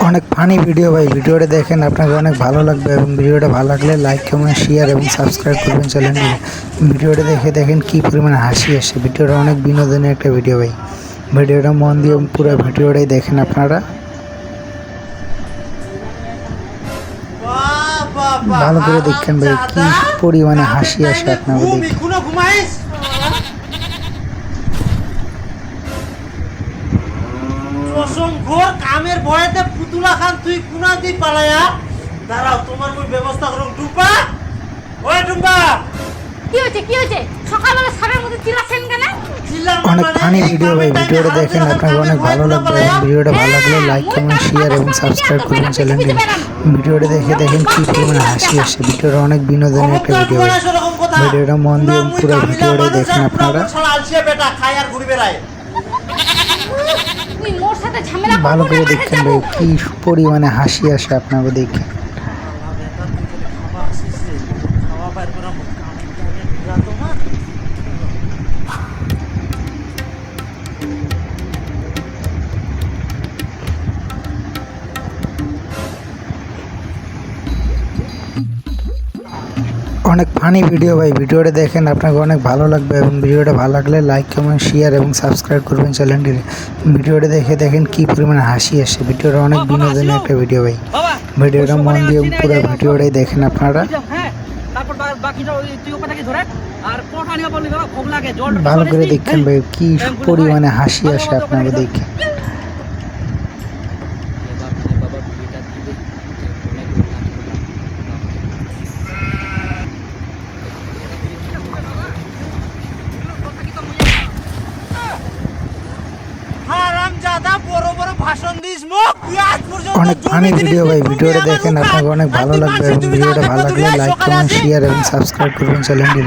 অনেক funny video ভাই, ভিডিওটা দেখেন আপনাকে অনেক ভালো লাগবে এবং ভিডিওটা ভালো লাগলে লাইক কমেন্ট শেয়ার এবং সাবস্ক্রাইব করবেন চ্যানেলটি। ভিডিওটা দেখে দেখেন কি পরিমাণে হাসি আসে। ভিডিওটা অনেক বিনোদনের একটা ভিডিও ভাই, ভিডিওটা মন দিয়ে পুরো ভিডিওটাই দেখেন আপনারা, ভালো করে দেখেন ভাই কি পরিমাণে হাসি আসে আপনাকে দেখে। কামের ভয়েতে পুতুলা খান তুই কুনা দি পালায়া দাঁড়াও, তোমার মই ব্যবস্থা করো। ডুম্পা, ওই ডুম্পা, কি হয়েছে সকালবেলা সারের মধ্যে চিল্লাছেন কেন? অনেক ফানি ভিডিও ভাই, ভিডিওটা দেখেন আপনাকে অনেক ভালো লাগবে এবং ভিডিওটা ভালো লাগলে লাইক কমেন্ট শেয়ার এবং সাবস্ক্রাইব করবেন চ্যানেলটি। ভিডিওটা দেখে দেখেন কি পরিমাণে হাসি আসে। ভিডিওটা অনেক বিনোদনের একটা ভিডিও ভাই, ভিডিওটা মন দিয়ে পুরো ভিডিওটাই দেখেন আপনারা, ভালো করে দেখেন ভাই কি পরিমাণে হাসি আসে আপনাকে দেখে। অনেক ফানি ভিডিও ভাই, ভিডিওটা দেখেন আপনাকে অনেক ভালো লাগবে এবং ভিডিওটা ভালো লাগলে লাইক কমেন্ট শেয়ার এবং সাবস্ক্রাইব করবেন চ্যানেলটি। ভিডিওটা দেখে দেখেন কি পরিমাণে হাসি আসে। ভিডিওটা অনেক বিনোদনের একটা ভিডিও ভাই, ভিডিওটা মন দিয়ে পুরো ভিডিওটাই দেখেন আপনারা, ভালো করে দেখেন ভাই কি পরিমাণে হাসি আসে আপনাকে দেখে। অনেক ফানি ভিডিও ভাই, ভিডিওটা দেখেন আপনাকে অনেক ভালো লাগবে এবং ভিডিওটা ভালো লাগলে লাইক কমেন্ট শেয়ার এবং সাবস্ক্রাইব করবেন চ্যানেলটি।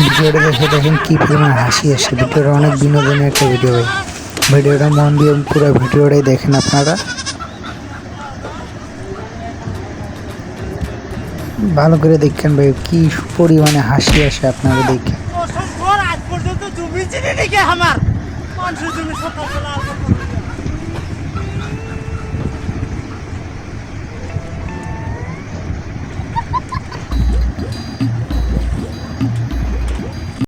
ভিডিওটা দেখে দেখেন কি পরিমাণে হাসি আসে। ভিডিওটা অনেক বিনোদনের একটা ভিডিও ভাই, ভিডিওটা মন দিয়ে পুরো ভিডিওটাই দেখেন আপনারা, ভালো করে দেখেন ভাই কি পরিমাণে হাসি আসে আপনাকে দেখে। আজ পর্যন্ত জমি চিনি নাকি আমার মানুষের জমি সকালবেলা